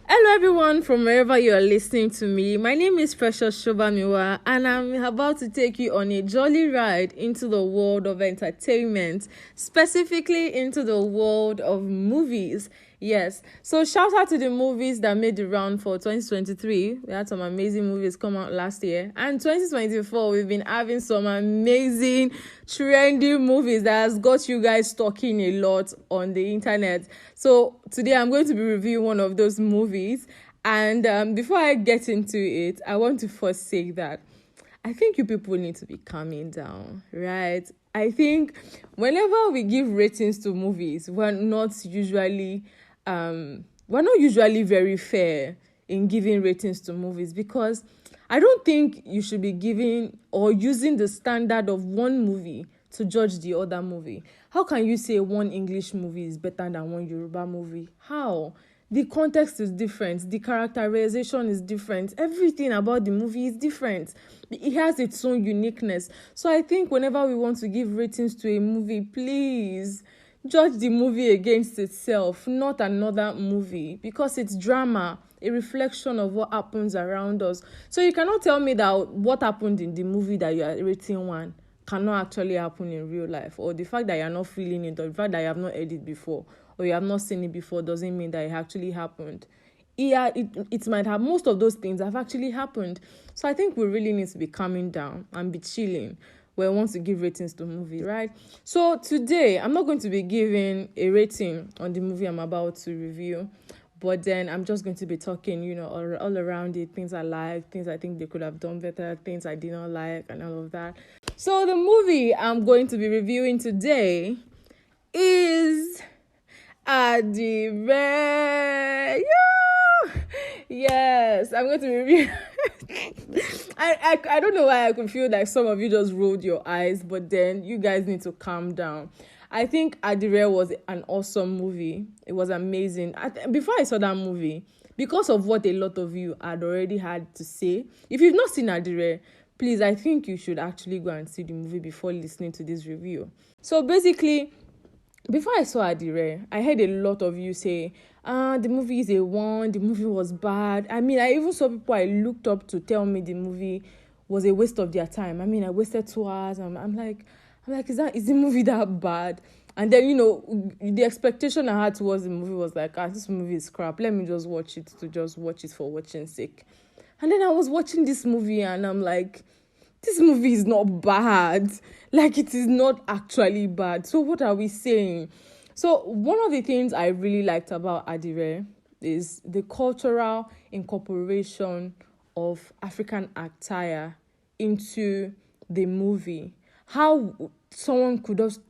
Hello, everyone, from wherever you are listening to me. My name is Precious Shobamiwa, and I'm about to take you on a jolly ride into the world of entertainment, specifically into the world of movies. Yes, so shout out to the movies that made the round for 2023. We had some amazing movies come out last year, and 2024 we've been having some amazing trendy movies that has got you guys talking a lot on the internet. So today I'm going to be reviewing one of those movies, and before I get into it, I want to first say that I think you people need to be calming down, right? I think whenever we give ratings to movies, we're not usually very fair in giving ratings to movies, because I don't think you should be giving or using the standard of one movie to judge the other movie. How can you say one English movie is better than one Yoruba movie? How? The context is different. The characterization is different. Everything about the movie is different. It has its own uniqueness. So I think whenever we want to give ratings to a movie, please judge the movie against itself, not another movie, because it's drama, a reflection of what happens around us. So you cannot tell me that what happened in the movie that you are rating one cannot actually happen in real life, or the fact that you're not feeling it, or the fact that you have not heard it before, or you have not seen it before, doesn't mean that it actually happened. Yeah, it might have, most of those things have actually happened. So I think we really need to be calming down and be chilling when we want to give ratings to movies, right? So today, I'm not going to be giving a rating on the movie I'm about to review, but then I'm just going to be talking, all around it, things I like, things I think they could have done better, things I did not like, and all of that. So the movie I'm going to be reviewing today is Adire. Yeah! Yes, I'm going to review. I don't know why I could feel like some of you just rolled your eyes, but then you guys need to calm down. I think Adire was an awesome movie. It was amazing. Before I saw that movie, because of what a lot of you had already had to say, if you've not seen Adire, please, I think you should actually go and see the movie before listening to this review. So basically, before I saw Adire, I heard a lot of you say, the movie is a one, the movie was bad. I mean, I even saw people I looked up to tell me the movie was a waste of their time. I mean, I wasted 2 hours. I'm like, is the movie that bad? And then, the expectation I had towards the movie was like, this movie is crap. Let me just watch it for watching sake. And then I was watching this movie and I'm like, this movie is not bad. Like, it is not actually bad. So what are we saying? So one of the things I really liked about Adire is the cultural incorporation of African attire into the movie. How someone could just...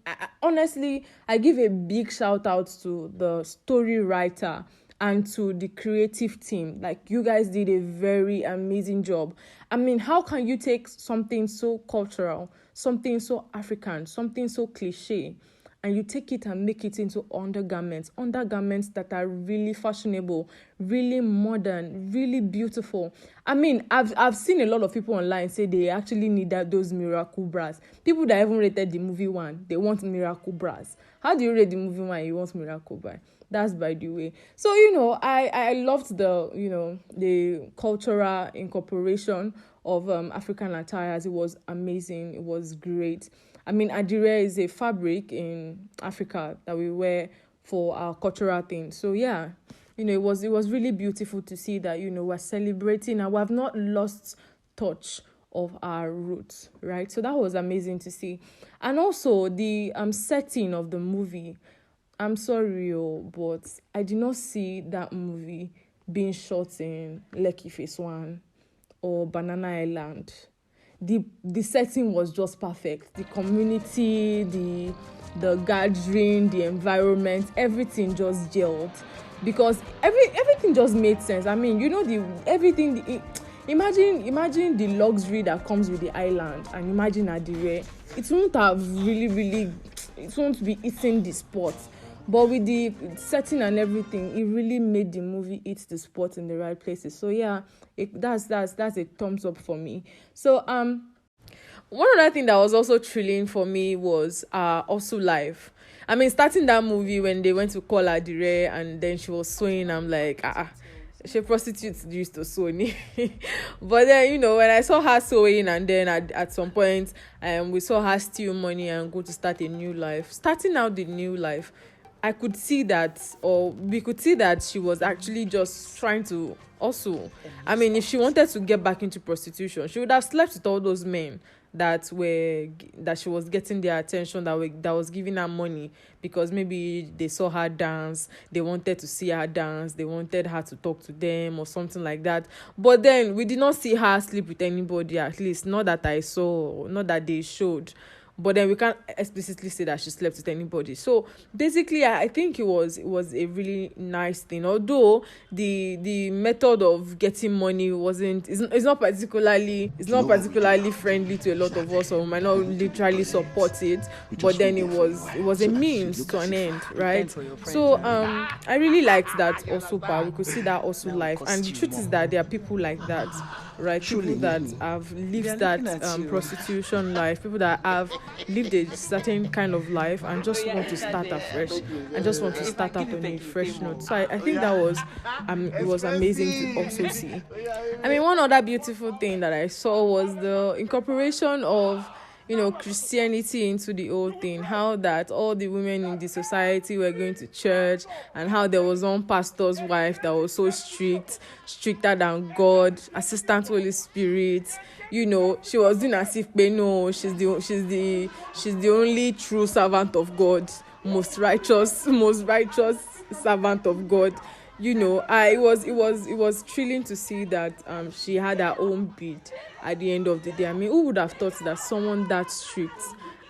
honestly, I give a big shout out to the story writer and to the creative team. Like, you guys did a very amazing job. I mean, how can you take something so cultural, something so African, something so cliche, and you take it and make it into undergarments that are really fashionable, really modern, really beautiful. I mean, I've seen a lot of people online say they actually need those miracle bras. People that haven't rated the movie one, they want miracle bras. How do you rate the movie one and you want miracle bra? That's by the way. So, I loved the cultural incorporation of African attires. It was amazing. It was great. I mean, Adire is a fabric in Africa that we wear for our cultural things. So yeah, it was really beautiful to see that, we're celebrating and we have not lost touch of our roots, right? So that was amazing to see. And also the setting of the movie. I'm sorry, but I did not see that movie being shot in Lekki Phase 1 or Banana Island. The setting was just perfect. The community, the gathering, the environment, everything just gelled, because everything just made sense. I mean, imagine the luxury that comes with the island, and imagine Adire. It won't be eating the spot. But with the setting and everything, it really made the movie hit the spot in the right places. So yeah, that's a thumbs up for me. So one other thing that was also thrilling for me was also life. I mean, starting that movie when they went to call Adire and then she was sewing, I'm like, she prostitutes used to Sony. But then, when I saw her sewing, and then at some point, we saw her steal money and go to start a new life. Starting out the new life, I could see that, or we could see that she was actually just trying to also. I mean, if she wanted to get back into prostitution, she would have slept with all those men that she was getting their attention, that was giving her money, because maybe they saw her dance, they wanted to see her dance, they wanted her to talk to them or something like that. But then we did not see her sleep with anybody, at least not that I saw, not that they showed. But then we can't explicitly say that she slept with anybody. So basically, I think it was a really nice thing. Although the method of getting money it's not particularly friendly to a lot of us, or we might not literally support it. But then it was a means to an end, right? So I really liked that also part. We could see that also life, and the truth is that there are people like that, right? People that have lived that prostitution life, people that have lived a certain kind of life and just want to start afresh, and just want to start out on a fresh note. So I think that was it was amazing to also see. I mean, one other beautiful thing that I saw was the incorporation of Christianity into the whole thing. How that all the women in the society were going to church, and how there was one pastor's wife that was so stricter than God, assistant Holy Spirit. She was doing as if she's the only true servant of God, most righteous servant of God. It was thrilling to see that she had her own beat at the end of the day. I mean, who would have thought that someone that strict,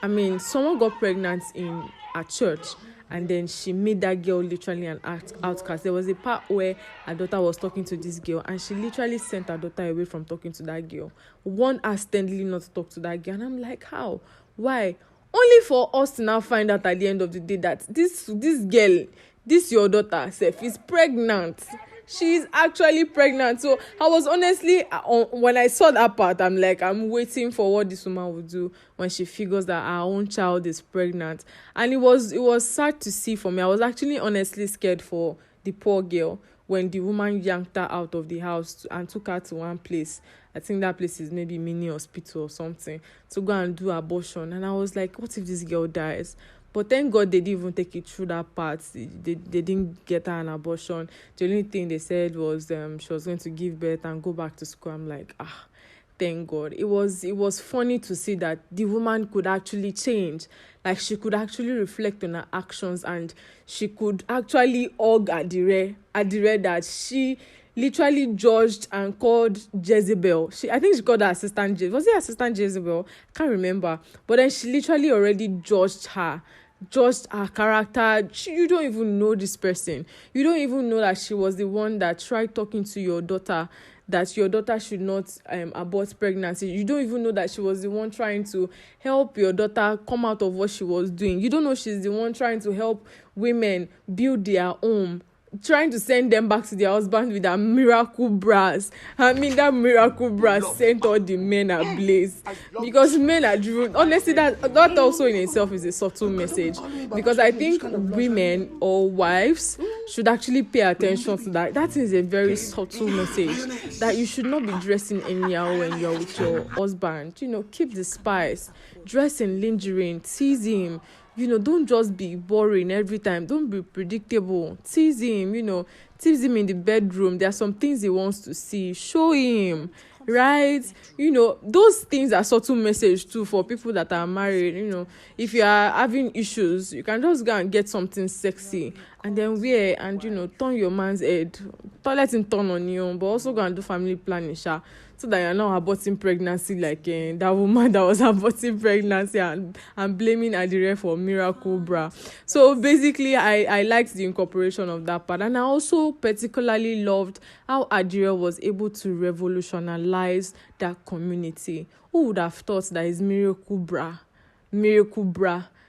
I mean, someone got pregnant in a church, and then she made that girl literally an outcast. There was a part where her daughter was talking to this girl, and she literally sent her daughter away from talking to that girl. One asked steadily not to talk to that girl, and I'm like, how? Why? Only for us to now find out at the end of the day that this girl, this your daughter Seth, is pregnant. She's actually pregnant. So I was honestly, when I saw that part, I'm like, I'm waiting for what this woman will do when she figures that her own child is pregnant. And it was sad to see for me. I was actually honestly scared for the poor girl when the woman yanked her out of the house and took her to one place. I think that place is maybe mini hospital or something, to go and do abortion. And I was like, what if this girl dies? But thank God they didn't even take it through that part. They didn't get her an abortion. The only thing they said was she was going to give birth and go back to school. I'm like, thank God. It was funny to see that the woman could actually change. Like, she could actually reflect on her actions, and she could actually hug Adire that she literally judged and called Jezebel. I think she called her assistant Jezebel. Was it assistant Jezebel? I can't remember. But then she literally already judged her character. You don't even know this person. You don't even know that she was the one that tried talking to your daughter, that your daughter should not abort pregnancy. You don't even know that she was the one trying to help your daughter come out of what she was doing. You don't know she's the one trying to help women build their home, trying to send them back to their husband with that miracle brass. I mean, that miracle brass sent all the men ablaze, because men are driven. Honestly, that also in itself is a subtle message, because I think women or wives should actually pay attention to that. That is a very subtle message, that you should not be dressing anyhow when you're with your husband. Keep the spice. Dress in lingerie, tease him. Don't just be boring every time. Don't be predictable. Tease him, tease him in the bedroom. There are some things he wants to see. Show him, right? Those things are subtle message too for people that are married. If you are having issues, you can just go and get something sexy and then wear, and turn your man's head. Don't let him turn on you, but also go and do family planning, so that you're not aborting pregnancy like that woman that was aborting pregnancy and blaming Adire for miracle bra. So basically, I liked the incorporation of that part, and I also particularly loved how Adire was able to revolutionize that community. Who would have thought that is miracle bra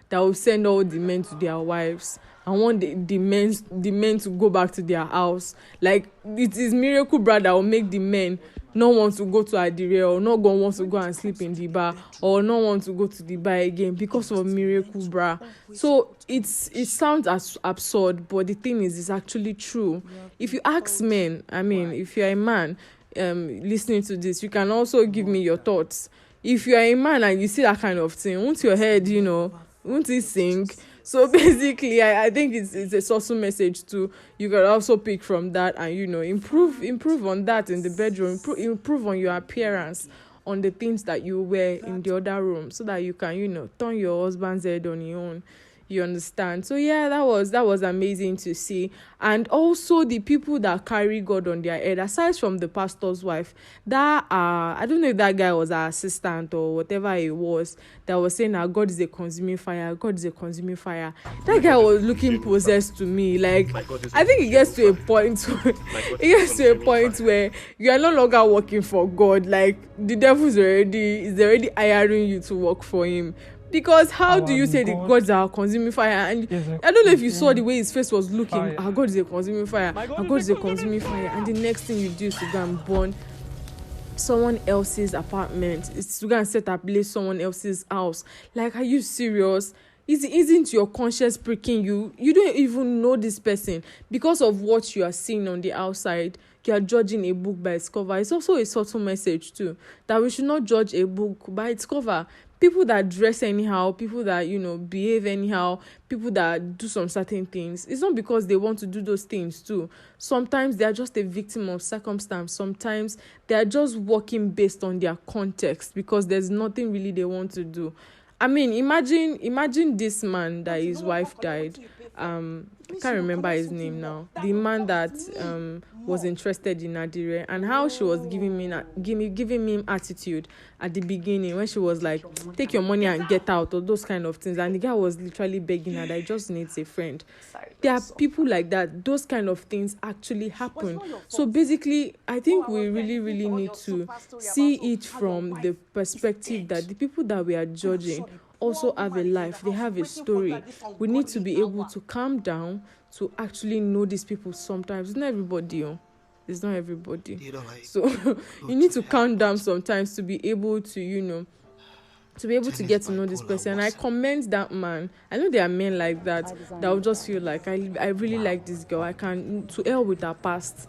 that will send all the men to their wives? and want the men to go back to their house. Like, it is Miracle Bra that will make the men not want to go to Adire, or not going to want to go and sleep in the bar, or not want to go to the bar again because of Miracle Bra. So it sounds as absurd, but the thing is, it's actually true. If you ask men, I mean, if you're a man listening to this, you can also give me your thoughts. If you're a man and you see that kind of thing, won't your head, won't it sink? So basically, I think it's a social message too. You can also pick from that and improve on that in the bedroom. Improve on your appearance, on the things that you wear in the other room, so that you can turn your husband's head on your own. You understand? So yeah, that was amazing to see. And also the people that carry God on their head, aside from the pastor's wife, that I don't know if that guy was our assistant or whatever it was, that was saying that God is a consuming fire, God is a consuming fire. That guy was looking possessed to me. Like, I think it gets to a point where you are no longer working for God. Like, the devil is already hiring you to work for him. Because how do you say the gods are consuming fire? And I don't know if you saw the way his face was looking. Our God is a consuming fire. Our God is a consuming fire. And the next thing you do is to go and burn someone else's apartment. It's to go and set ablaze someone else's house. Like, are you serious? Isn't your conscience pricking you? You don't even know this person. Because of what you are seeing on the outside, you are judging a book by its cover. It's also a subtle message too, that we should not judge a book by its cover. People that dress anyhow, people that behave anyhow, people that do some certain things, it's not because they want to do those things too. Sometimes they are just a victim of circumstance. Sometimes they are just working based on their context, because there's nothing really they want to do. I mean, imagine this man that his wife died. I can't remember his name now. The man that was interested in Adire, and how she was giving him attitude at the beginning, when she was like, take your money and get out, or those kind of things. And the guy was literally begging her that he just needs a friend. There are people like that. Those kind of things actually happen. So basically, I think we really, really need to see it from the perspective that the people that we are judging also have a life. They have a story. We need to be able to calm down to actually know these people. Sometimes it's not everybody. It's not everybody. So you need to calm down sometimes to be able to to get to know this person. And I commend that man. I know there are men like that will just feel like, I really like this girl. I can, to hell with her past.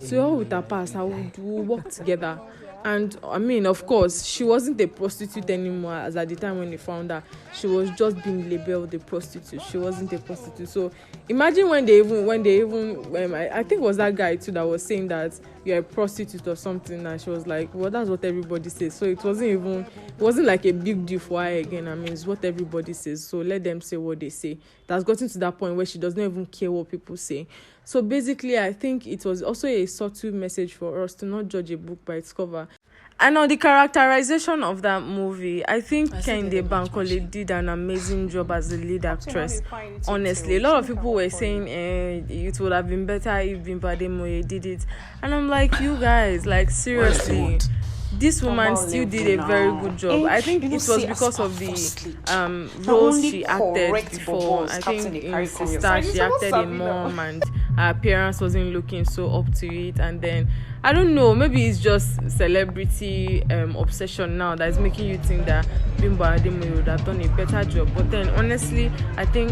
To hell with her past. We'll work together. And I mean, of course, she wasn't a prostitute anymore, as at the time when they found her. She was just being labeled a prostitute. She wasn't a prostitute. So imagine when they even I think it was that guy too that was saying that you're a prostitute or something, and she was like, well, that's what everybody says. So it wasn't like a big deal for her again. I mean, it's what everybody says, so let them say what they say. That's gotten to that point where she doesn't even care what people say. So basically, I think it was also a subtle message for us to not judge a book by its cover. And on the characterization of that movie, I think Kehinde Bankole did an amazing job as the lead actress. Honestly, a lot of people were saying it would have been better if Bimbo Ademoye did it. And I'm like, you guys, like, seriously, this woman still did a very good job. I think it was because of the roles she acted before. I think in Sister, she acted a mom, and her appearance wasn't looking so up to it. And then, I don't know, maybe it's just celebrity obsession now that is making you think that Bimbo Ademoye would have done a better job. But then, honestly, I think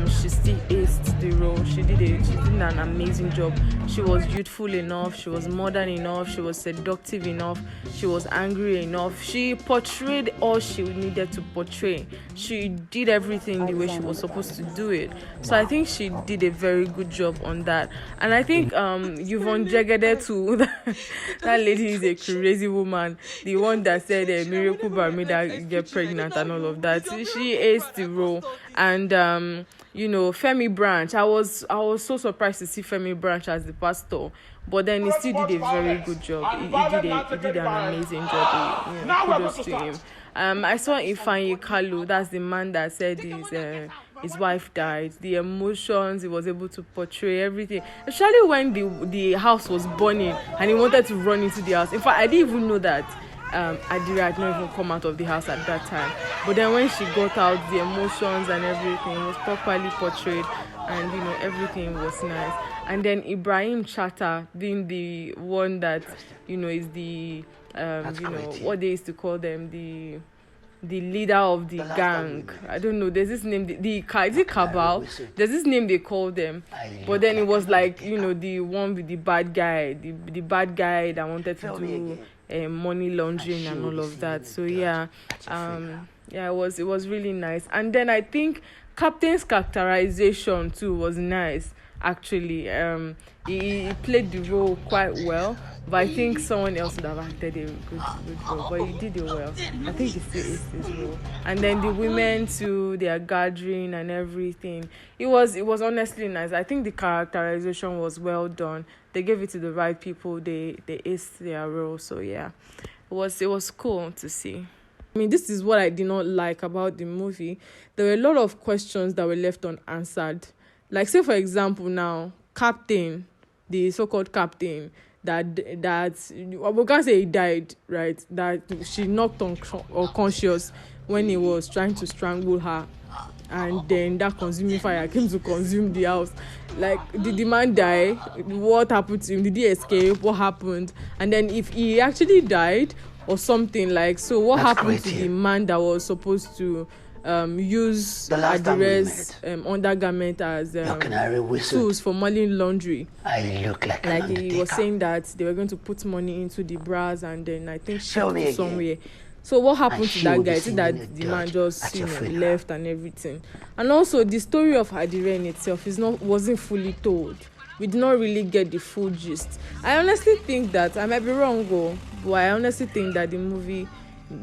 she still aced the role. She did an amazing job. She was youthful enough, she was modern enough, she was seductive enough, she was angry enough. She portrayed all she needed to portray. She did everything the way she was supposed to do it. So I think she did a very good job on that. And I think Yvonne Jegede too. That lady is a crazy woman. The one that said Miracle Bar made her get pregnant and all of that. She aced the role. And Femi Branch. I was so surprised to see Femi Branch as the pastor. But then he still did a very good job. He did an amazing job. Kudos to him. I saw Ifeanyi Kalu. That's the man that said his wife died. The emotions he was able to portray, everything. Especially when the house was burning and he wanted to run into the house. In fact, I didn't even know that Adire had not even come out of the house at that time. But then when she got out, the emotions and everything was properly portrayed. and everything was nice. And then Ibrahim Chatta being the one that is the what they used to call them, the leader of the gang. I don't know. There's this name, is it Cabal? There's this name they call them. But then it was like, the one with the bad guy, the bad guy that wanted to do money laundering and all of that. So yeah, it was really nice. And then I think Captain's characterization too was nice. Actually, he played the role quite well. But I think someone else would have acted a good role. But he did it well. I think he still is his role. And then the women too, their gathering and everything. It was honestly nice. I think the characterization was well done. They gave it to the right people. They aced their role. So yeah, it was cool to see. I mean, this is what I did not like about the movie. There were a lot of questions that were left unanswered. Like, say for example now, Captain, the so-called captain, that we can't say he died, right? That she knocked unconscious when he was trying to strangle her, and then that consuming fire came to consume the house. Like, did the man die? What happened to him? Did he escape? What happened? And then if he actually died or something, like, so what happened to the man that was supposed to use Adire's undergarment as tools for money laundry? I look like he was saying that they were going to put money into the bras and then I think shipped somewhere. So what happened to that guy? Is it that the man just left and everything? And also the story of Adire in itself wasn't fully told. We did not really get the full gist. I honestly think that, I might be wrong, but I honestly think that the movie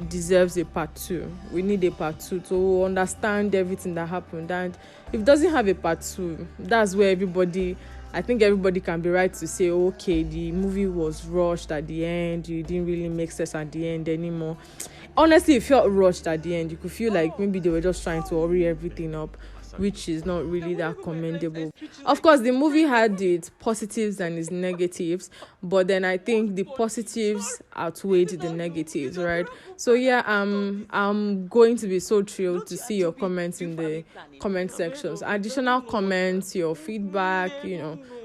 deserves a part 2. We need a part 2 to understand everything that happened. And if it doesn't have a part 2, that's where I think everybody can be right to say, okay, the movie was rushed at the end. You didn't really make sense at the end anymore. Honestly, it felt rushed at the end. You could feel like maybe they were just trying to hurry everything up, which is not really that commendable. Of course, the movie had its positives and its negatives, but then I think the positives outweighed the negatives, right? So yeah, I'm going to be so thrilled to see your comments in the comment sections. Additional comments, your feedback,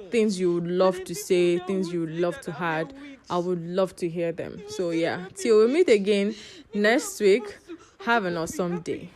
things you would love to say, things you would love to add. I would love to hear them. So yeah, till we meet again next week, have an awesome day.